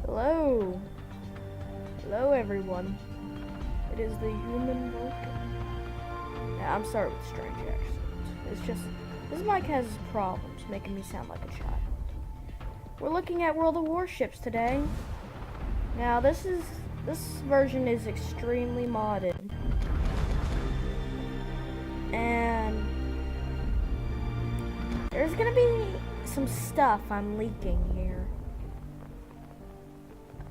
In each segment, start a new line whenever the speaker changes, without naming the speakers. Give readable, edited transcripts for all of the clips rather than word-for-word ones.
Hello. Hello, everyone. It is the human Vulcan. Yeah, I'm sorry with the strange accent. It's just, this mic has problems making me sound like a child. We're looking at World of Warships today. Now, this version is extremely modded. And there's gonna be some stuff I'm leaking here.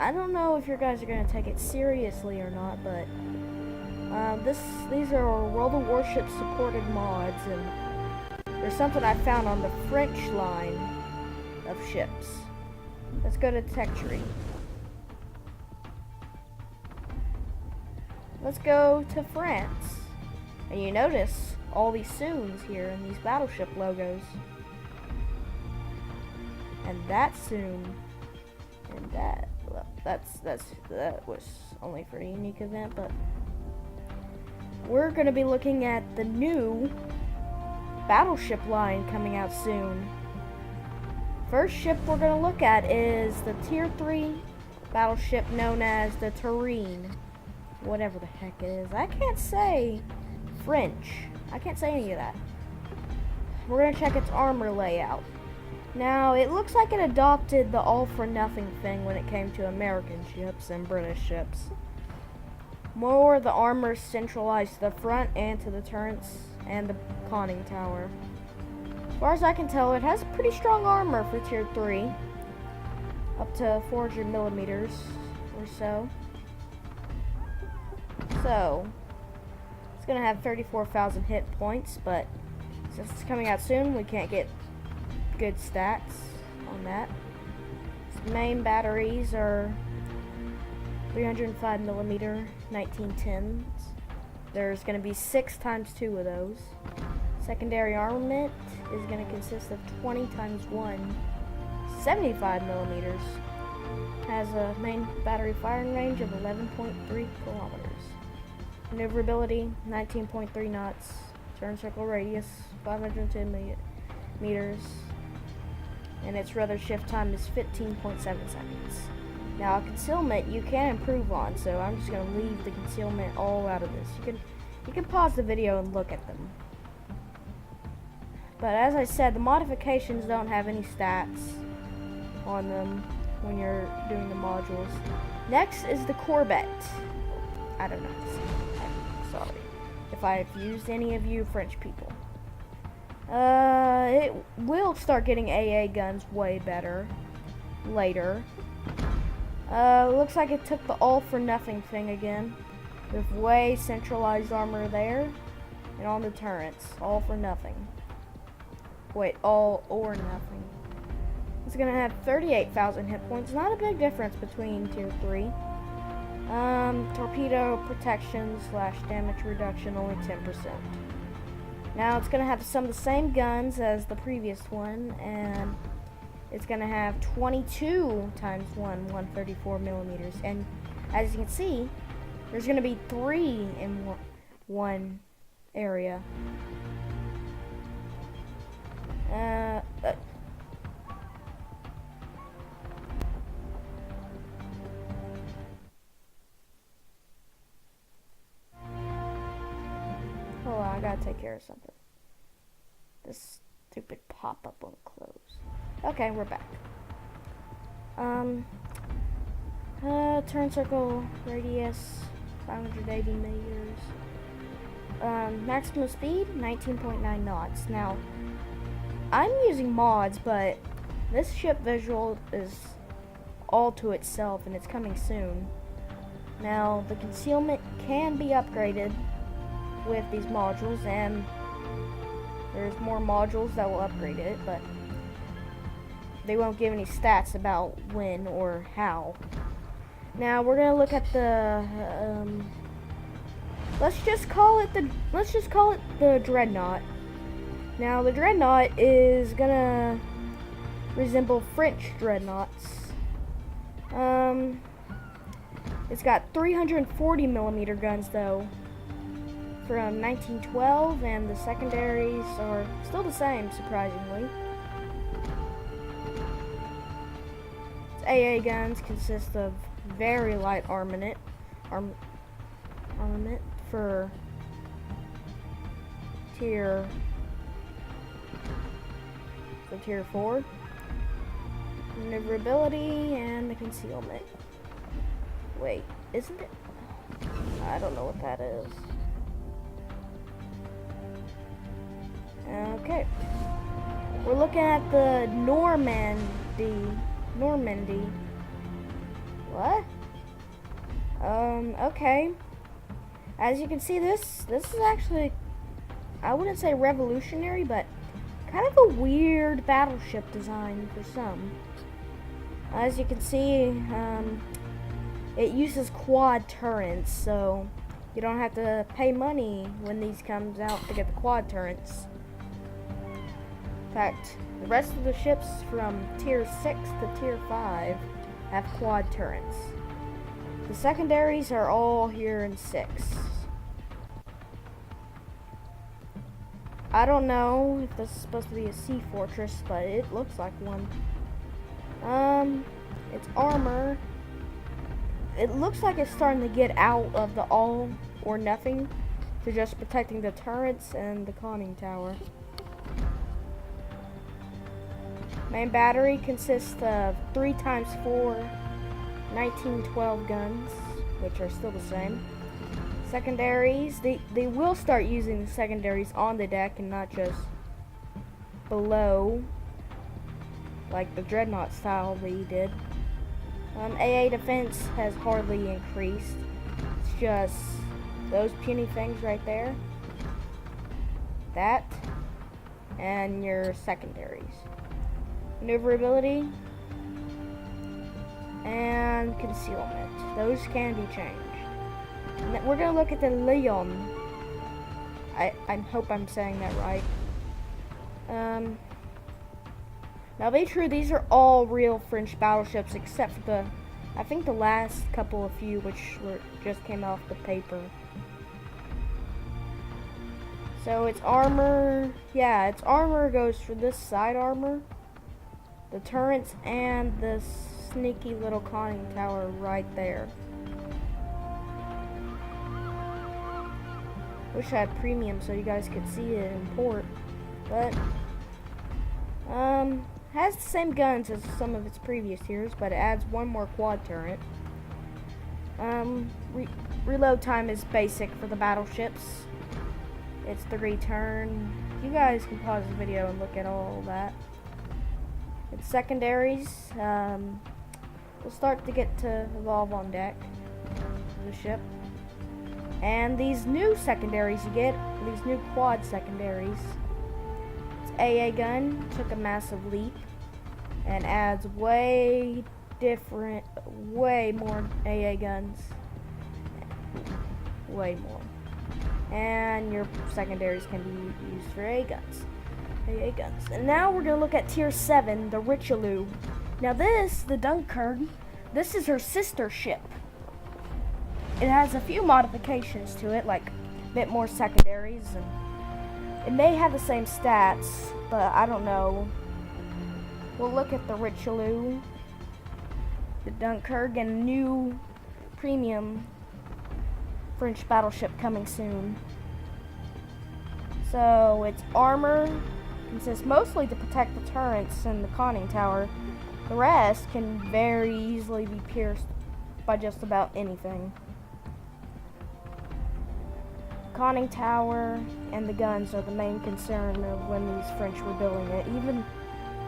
I don't know if you guys are gonna take it seriously or not, but these are World of Warships supported mods, and there's something I found on the French line of ships. Let's go to Tech Tree. Let's go to France. And you notice all these soons here and these battleship logos. And that soon, and that, well, that was only for a unique event, but we're gonna be looking at the new Battleship line coming out soon. First ship we're gonna look at is the Tier 3 battleship known as the Turenne. Whatever the heck it is. I can't say French. I can't say any of that. We're gonna check its armor layout. Now, it looks like it adopted the all-for-nothing thing when it came to American ships and British ships. More of the armor centralized to the front and to the turrets and the conning tower. As far as I can tell, it has pretty strong armor for Tier 3. Up to 400 millimeters or so. So, it's going to have 34,000 hit points, but since it's coming out soon, we can't get good stats on that. Its main batteries are 305 millimeter 1910s. There's going to be 6 times 2 of those. Secondary armament is going to consist of 20 times 1, 75 millimeters. Has a main battery firing range of 11.3 kilometers. Maneuverability 19.3 knots. Turn circle radius 510 meters. And its rudder shift time is 15.7 seconds. Now, concealment you can improve on, so I'm just going to leave the concealment all out of this. You can pause the video and look at them. But as I said, the modifications don't have any stats on them when you're doing the modules. Next is the Corvette. I don't know how to say it. I'm sorry if I've used any of you French people. It will start getting AA guns way better later. Looks like it took the all-for-nothing thing again, with way centralized armor there, and on the turrets, all for nothing. Wait, all or nothing. It's gonna have 38,000 hit points. Not a big difference between Tier 3. Torpedo protection / damage reduction only 10%. Now it's gonna have some of the same guns as the previous one, and it's gonna have 22 times 1, 134 millimeters. And as you can see, there's gonna be 3 in one area. Hold on, I gotta take care of something. This stupid pop-up won't close. Okay, we're back. Turn circle radius 580 meters. Maximum speed 19.9 knots. Now, I'm using mods, but this ship visual is all to itself, and it's coming soon. Now, the concealment can be upgraded with these modules, and there's more modules that will upgrade it, but they won't give any stats about when or how. Now we're gonna look at the let's just call it the Dreadnought. Now the Dreadnought is gonna resemble French Dreadnoughts. It's got 340 millimeter guns though, from 1912, and the secondaries are still the same, surprisingly. AA guns consist of very light armament for tier 4. Maneuverability and the concealment. Wait, isn't it? I don't know what that is. Okay. We're looking at the Normandy. What? Okay. As you can see, this is actually, I wouldn't say revolutionary, but kind of a weird battleship design for some. As you can see, it uses quad turrets, so you don't have to pay money when these comes out to get the quad turrets. In fact, the rest of the ships from tier 6 to tier 5 have quad turrets. The secondaries are all here in 6. I don't know if this is supposed to be a sea fortress, but it looks like one. Its armor, it looks like it's starting to get out of the all or nothing to just protecting the turrets and the conning tower. Main battery consists of 3x4 1912 guns, which are still the same. Secondaries, they will start using the secondaries on the deck and not just below, like the Dreadnought style they did. AA defense has hardly increased. It's just those puny things right there. That, and your secondaries. Maneuverability and concealment. Those can be changed. And we're going to look at the Leon. I hope I'm saying that right. Now, be true, these are all real French battleships except for I think the last couple of few which just came off the paper. So its armor, yeah, its armor goes for this side armor, the turrets, and this sneaky little conning tower right there. Wish I had premium so you guys could see it in port, but has the same guns as some of its previous tiers, but it adds one more quad turret. Reload time is basic for the battleships. It's the return. You guys can pause the video and look at all that. Its secondaries, will start to get to evolve on deck of the ship. And these new secondaries you get, these new quad secondaries. Its AA gun took a massive leap and adds way more AA guns. Way more. And your secondaries can be used for AA guns. And now we're going to look at tier 7, the Richelieu. Now this, the Dunkirk, this is her sister ship. It has a few modifications to it, like a bit more secondaries, and it may have the same stats, but I don't know. We'll look at the Richelieu, the Dunkirk, and a new premium French battleship coming soon. So its armor consists mostly to protect the turrets and the conning tower. The rest can very easily be pierced by just about anything. Conning tower and the guns are the main concern of when these French were building it. Even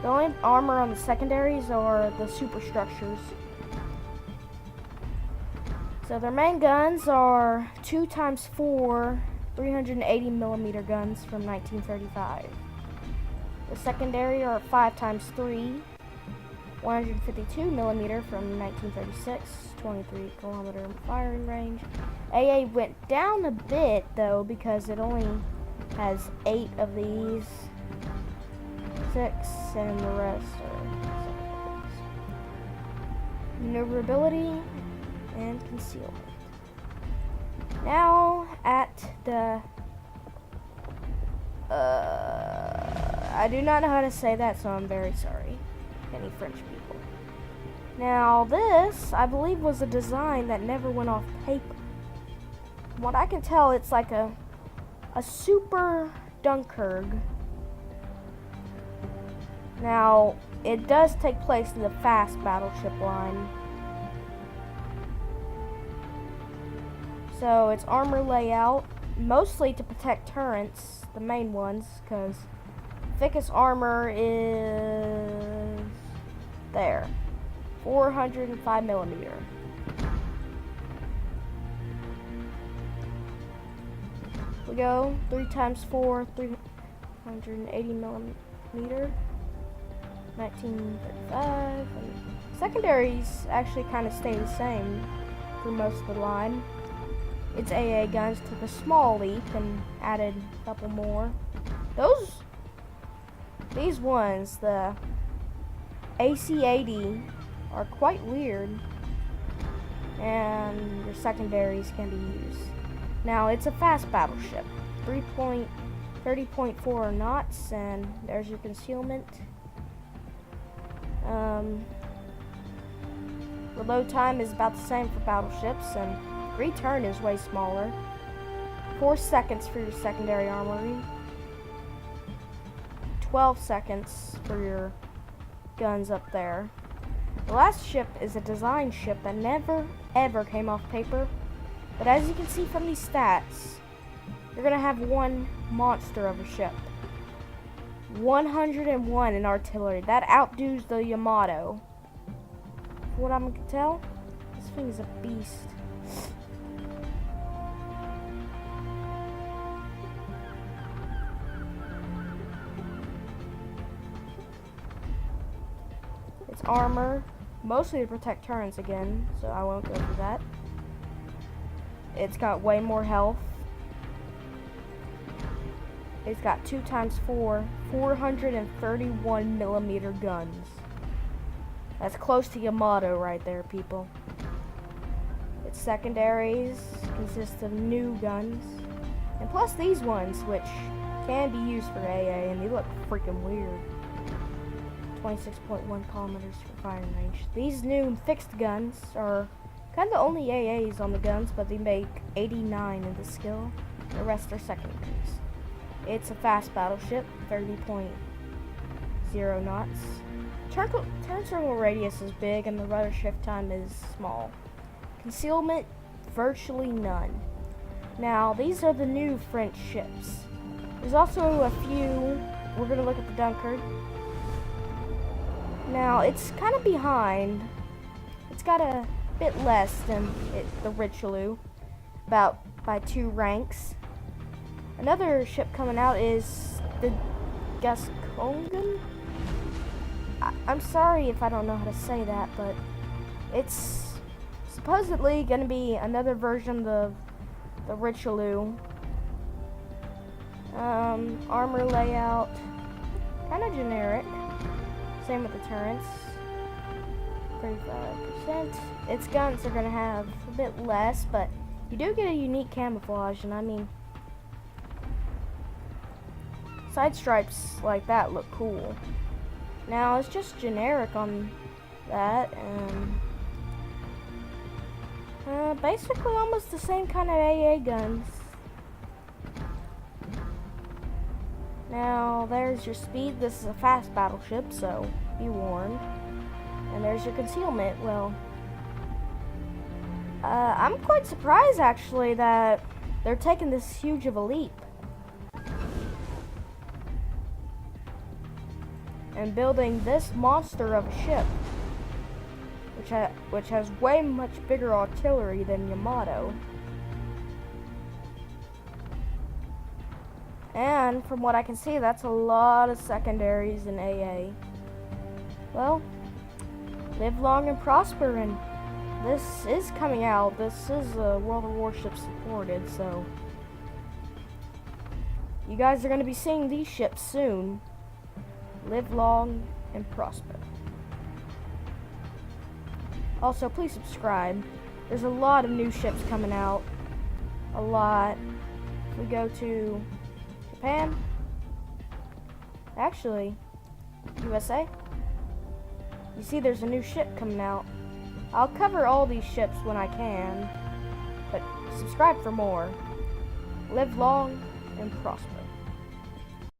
the only armor on the secondaries are the superstructures. So their main guns are 2x4 380mm guns from 1935. The secondary are 5x3 152mm from 1936, 23km firing range. AA went down a bit though because it only has 8 of these, 6, and the rest are secondaries. Maneuverability and concealment. Now at the I do not know how to say that, so I'm very sorry, any French people. Now this, I believe, was a design that never went off paper. From what I can tell, it's like a super Dunkirk. Now, it does take place in the fast battleship line. So its armor layout, mostly to protect turrets, the main ones, because thickest armor is there, 405 millimeter. We go 3 times 4, 380 millimeter, 1935. And secondaries actually kind of stay the same for most of the line. Its AA guns took a small leap and added a couple more. These ones, the AC-80, are quite weird, and your secondaries can be used. Now, it's a fast battleship, 30.4 knots, and there's your concealment. The load time is about the same for battleships, and return is way smaller. 4 seconds for your secondary armory. 12 seconds for your guns up there. The last ship is a design ship that never ever came off paper. But as you can see from these stats, you're gonna have one monster of a ship. 101 in artillery. That outdoes the Yamato. From what I'm gonna tell, this thing is a beast. Its armor, mostly to protect turrets again, so I won't go through that. It's got way more health. It's got 2 times 4, 431 millimeter guns. That's close to Yamato right there, people. Its secondaries consist of new guns, and plus these ones, which can be used for AA, and they look freaking weird. 26.1 kilometers for firing range. These new fixed guns are kind of the only AAs on the guns, but they make 89 in the skill. The rest are secondaries. It's a fast battleship, 30.0 knots. Turn circle radius is big, and the rudder shift time is small. Concealment, virtually none. Now, these are the new French ships. There's also a few. We're going to look at the Dunkirk. Now, it's kind of behind. It's got a bit less than the Richelieu, about by 2 ranks. Another ship coming out is the Gascogne. I'm sorry if I don't know how to say that, but it's supposedly going to be another version of the Richelieu. Armor layout, kind of generic. Same with the turrets, 35%. Its guns are going to have a bit less, but you do get a unique camouflage, and I mean, side stripes like that look cool. Now, it's just generic on that, and basically almost the same kind of AA guns. Now, there's your speed. This is a fast battleship, so be warned. And there's your concealment. Well, I'm quite surprised, actually, that they're taking this huge of a leap and building this monster of a ship, which has way much bigger artillery than Yamato. And from what I can see, that's a lot of secondaries in AA. Well, live long and prosper, and this is coming out. This is World of Warships supported, so you guys are going to be seeing these ships soon. Live long and prosper. Also, please subscribe. There's a lot of new ships coming out. A lot. If we go to Japan, actually, USA, You see, there's a new ship coming out. I'll cover all these ships when I can, but subscribe for more. Live long and prosper.